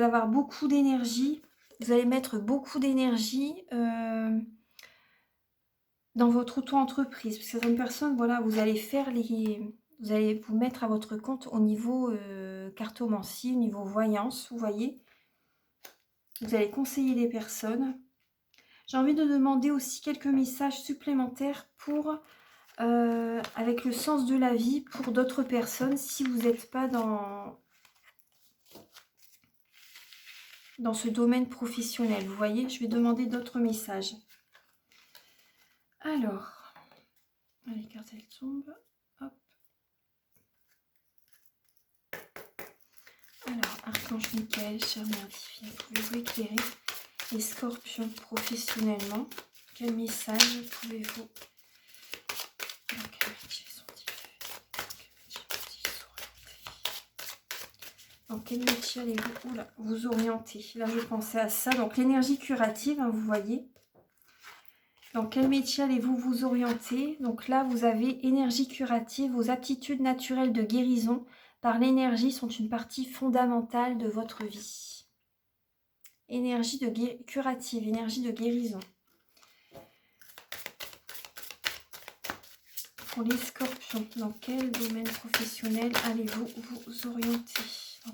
avoir beaucoup d'énergie. Vous allez mettre beaucoup d'énergie dans votre auto-entreprise. Parce que certaines personnes, voilà, vous allez vous mettre à votre compte au niveau cartomancie, au niveau voyance, vous voyez. Vous allez conseiller des personnes. J'ai envie de demander aussi quelques messages supplémentaires pour, avec le sens de la vie pour d'autres personnes si vous n'êtes pas dans ce domaine professionnel. Vous voyez, je vais demander d'autres messages. Alors, les cartes elles tombent. Hop. Alors, Archange Michael, cher mère divine, pouvez-vous éclairer les scorpions professionnellement? Quel message pouvez-vous... Dans quel métier allez-vous vous orienter? Là, je pensais à ça. Donc, l'énergie curative, hein, vous voyez. Dans quel métier allez-vous vous orienter? Donc là, vous avez énergie curative. Vos aptitudes naturelles de guérison par l'énergie sont une partie fondamentale de votre vie. Énergie curative, énergie de guérison. Pour les scorpions, dans quel domaine professionnel allez-vous vous orienter? Les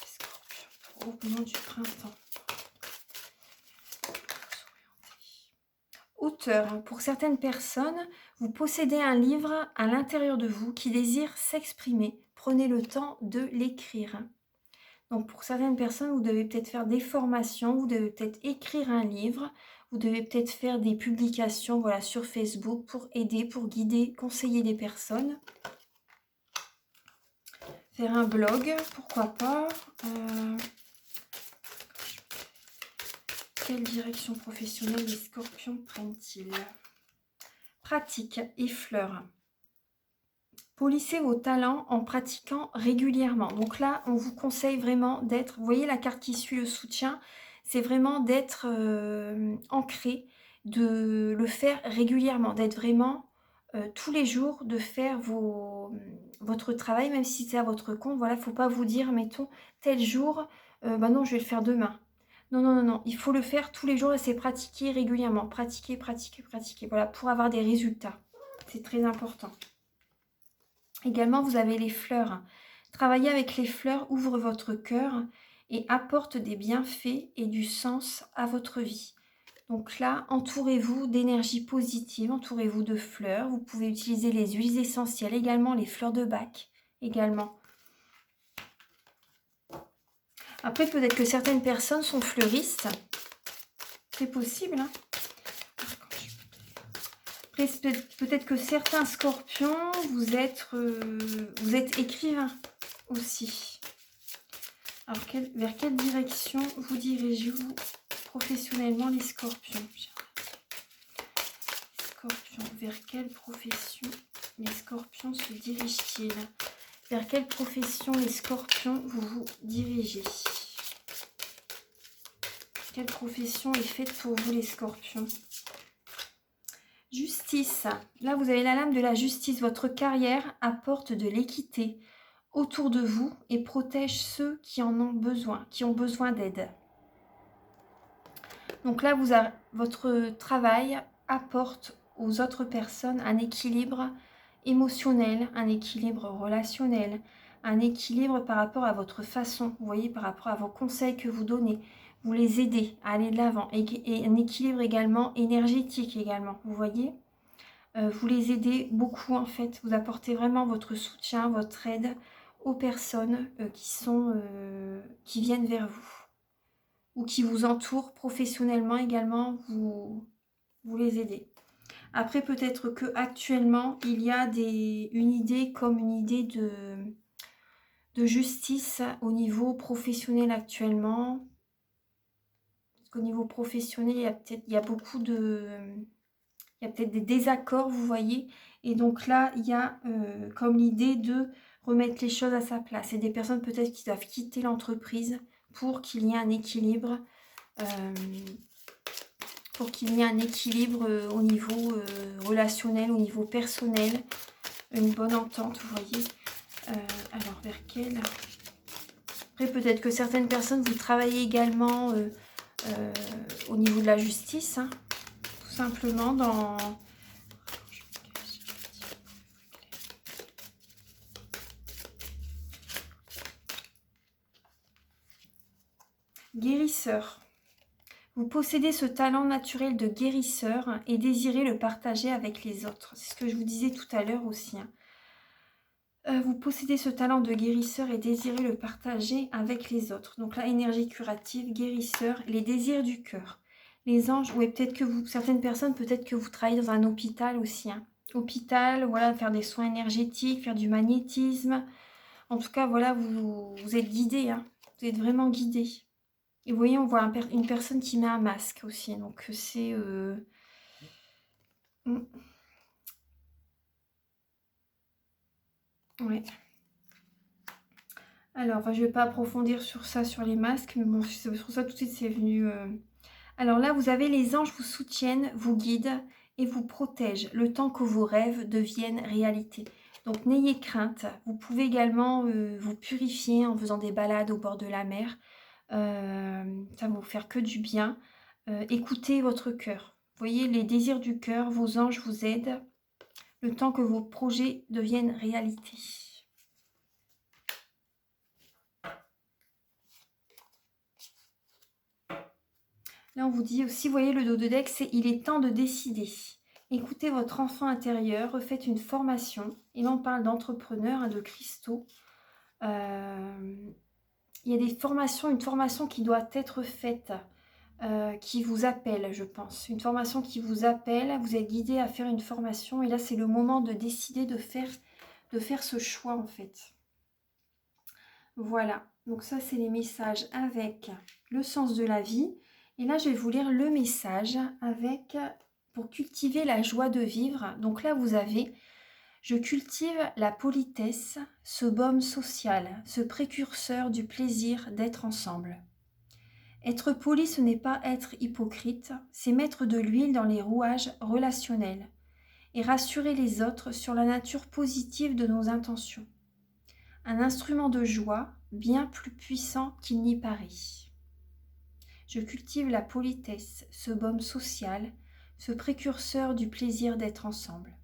scorpions, au moment du printemps. Auteur, pour certaines personnes, vous possédez un livre à l'intérieur de vous qui désire s'exprimer. Prenez le temps de l'écrire. Donc pour certaines personnes, vous devez peut-être faire des formations, vous devez peut-être écrire un livre, vous devez peut-être faire des publications, voilà, sur Facebook pour aider, pour guider, conseiller des personnes. Faire un blog, pourquoi pas. Quelle direction professionnelle les scorpions prennent-ils? Pratique et fleurs. Polissez vos talents en pratiquant régulièrement. Donc là, on vous conseille vraiment d'être... Vous voyez la carte qui suit le soutien? C'est vraiment d'être ancré, de le faire régulièrement, d'être vraiment tous les jours, de faire votre travail, même si c'est à votre compte. Voilà, il ne faut pas vous dire, mettons, tel jour, bah non, je vais le faire demain. Non, non, non, non. Il faut le faire tous les jours et c'est pratiquer régulièrement. Pratiquer, pratiquer, pratiquer. Voilà, pour avoir des résultats. C'est très important. Également, vous avez les fleurs. Travailler avec les fleurs ouvre votre cœur et apporte des bienfaits et du sens à votre vie. Donc là, entourez-vous d'énergie positive, entourez-vous de fleurs. Vous pouvez utiliser les huiles essentielles, également les fleurs de Bach, également. Après, peut-être que certaines personnes sont fleuristes. C'est possible, hein. Après, peut-être que certains scorpions, vous êtes écrivain aussi. Alors, vers quelle direction vous dirigez-vous professionnellement les scorpions? Scorpions, vers quelle profession les scorpions se dirigent-ils? Vers quelle profession les scorpions vous vous dirigez? Quelle profession est faite pour vous les scorpions? Justice. Là, vous avez la lame de la justice. Votre carrière apporte de l'équité autour de vous et protège ceux qui en ont besoin, qui ont besoin d'aide. Donc là, votre travail apporte aux autres personnes un équilibre émotionnel, un équilibre relationnel, un équilibre par rapport à votre façon, vous voyez, par rapport à vos conseils que vous donnez. Vous les aidez à aller de l'avant. Et un équilibre également énergétique également, vous voyez. Vous les aidez beaucoup en fait. Vous apportez vraiment votre soutien, votre aide aux personnes qui viennent vers vous ou qui vous entourent professionnellement également. Vous les aidez. Après, peut-être que actuellement il y a une idée de justice au niveau professionnel actuellement. Parce qu'au niveau professionnel, il y a beaucoup de... Il y a peut-être des désaccords, vous voyez. Et donc là, il y a comme l'idée de remettre les choses à sa place. Et des personnes peut-être qui doivent quitter l'entreprise pour qu'il y ait un équilibre. Au niveau relationnel, au niveau personnel. Une bonne entente, vous voyez. Alors, vers quel? Après, peut-être que certaines personnes, vous travaillez également au niveau de la justice, hein, tout simplement dans... Guérisseur. Vous possédez ce talent naturel de guérisseur et désirez le partager avec les autres. C'est ce que je vous disais tout à l'heure aussi, hein. Vous possédez ce talent de guérisseur et désirez le partager avec les autres. Donc là, énergie curative, guérisseur, les désirs du cœur. Les anges, oui, peut-être que vous, certaines personnes, peut-être que vous travaillez dans un hôpital aussi, hein. Hôpital, voilà, faire des soins énergétiques, faire du magnétisme. En tout cas, voilà, vous êtes guidé, hein. Vous êtes vraiment guidé. Et vous voyez, on voit une personne qui met un masque aussi. Donc c'est... Ouais. Alors, enfin, je ne vais pas approfondir sur ça, sur les masques, mais bon, c'est pour ça tout de suite c'est venu. Alors là, vous avez les anges vous soutiennent, vous guident et vous protègent le temps que vos rêves deviennent réalité. Donc n'ayez crainte. Vous pouvez également vous purifier en faisant des balades au bord de la mer. Ça va vous faire que du bien. Écoutez votre cœur. Vous voyez, les désirs du cœur, vos anges vous aident le temps que vos projets deviennent réalité. Là, on vous dit aussi, vous voyez le dos de deck, c'est il est temps de décider. Écoutez votre enfant intérieur, refaites une formation. Et là, on parle d'entrepreneurs, hein, de cristaux. Il y a des formations, une formation qui doit être faite, qui vous appelle, je pense. Une formation qui vous appelle, vous êtes guidé à faire une formation. Et là, c'est le moment de décider de faire ce choix, en fait. Voilà, donc ça, c'est les messages avec le sens de la vie. Et là, je vais vous lire le message avec pour cultiver la joie de vivre. Donc là, vous avez je cultive la politesse, ce baume social, ce précurseur du plaisir d'être ensemble. Être poli, ce n'est pas être hypocrite, c'est mettre de l'huile dans les rouages relationnels et rassurer les autres sur la nature positive de nos intentions. Un instrument de joie bien plus puissant qu'il n'y paraît. Je cultive la politesse, ce baume social, ce précurseur du plaisir d'être ensemble.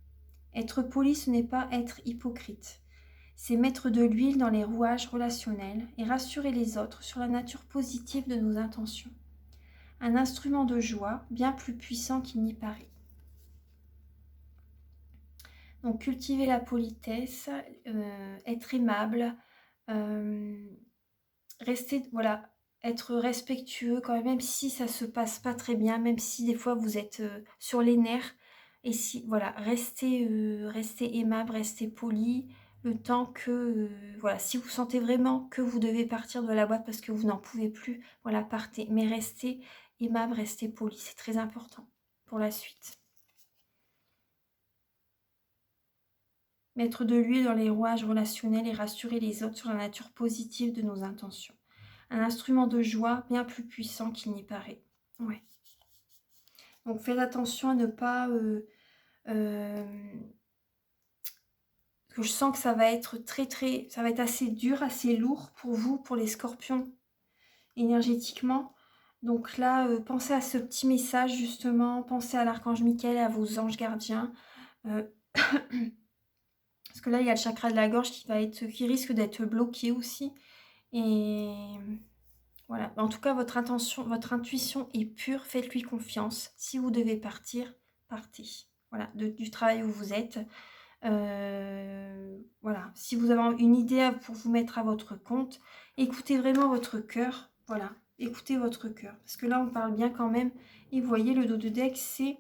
Être poli, ce n'est pas être hypocrite. C'est mettre de l'huile dans les rouages relationnels et rassurer les autres sur la nature positive de nos intentions. Un instrument de joie bien plus puissant qu'il n'y paraît. Donc cultiver la politesse, être aimable, rester, voilà, être respectueux quand même si ça se passe pas très bien, même si des fois vous êtes sur les nerfs. Et si, voilà, restez aimable, restez poli, le temps que, voilà, si vous sentez vraiment que vous devez partir de la boîte parce que vous n'en pouvez plus, voilà, partez. Mais restez aimable, restez poli, c'est très important pour la suite. Mettre de l'huile dans les rouages relationnels et rassurer les autres sur la nature positive de nos intentions. Un instrument de joie bien plus puissant qu'il n'y paraît. Ouais. Donc faites attention à ne pas... que je sens que ça va être ça va être assez dur, assez lourd pour vous, pour les scorpions, énergétiquement. Donc là, pensez à ce petit message justement, pensez à l'archange Michael, à vos anges gardiens. Parce que là, il y a le chakra de la gorge qui risque d'être bloqué aussi. Et voilà. En tout cas, votre intuition est pure. Faites-lui confiance. Si vous devez partir, partez. Voilà, du travail où vous êtes. Voilà. Si vous avez une idée pour vous mettre à votre compte, écoutez vraiment votre cœur. Voilà. Écoutez votre cœur. Parce que là, on parle bien quand même. Et vous voyez, le dos de deck, c'est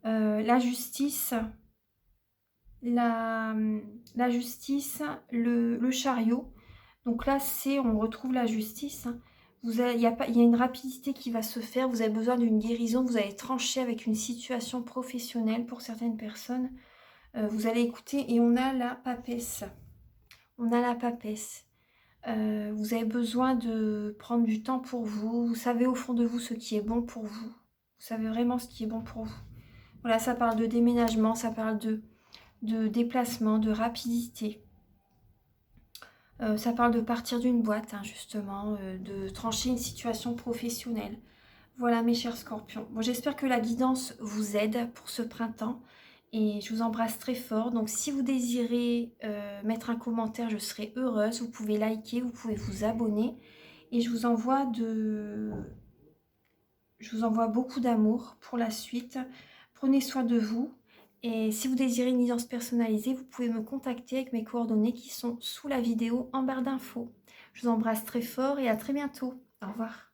la justice. La justice, le chariot. Donc là, on retrouve la justice. Il y a une rapidité qui va se faire. Vous avez besoin d'une guérison. Vous allez trancher avec une situation professionnelle pour certaines personnes. Vous allez écouter et on a la papesse. On a la papesse. Vous avez besoin de prendre du temps pour vous. Vous savez au fond de vous ce qui est bon pour vous. Vous savez vraiment ce qui est bon pour vous. Voilà, ça parle de déménagement, ça parle de déplacement, de rapidité. Ça parle de partir d'une boîte, hein, justement, de trancher une situation professionnelle. Voilà mes chers scorpions. Bon, j'espère que la guidance vous aide pour ce printemps et je vous embrasse très fort. Donc si vous désirez mettre un commentaire, je serai heureuse. Vous pouvez liker, vous pouvez vous abonner et je vous envoie beaucoup d'amour pour la suite. Prenez soin de vous. Et si vous désirez une guidance personnalisée, vous pouvez me contacter avec mes coordonnées qui sont sous la vidéo en barre d'infos. Je vous embrasse très fort et à très bientôt. Au revoir.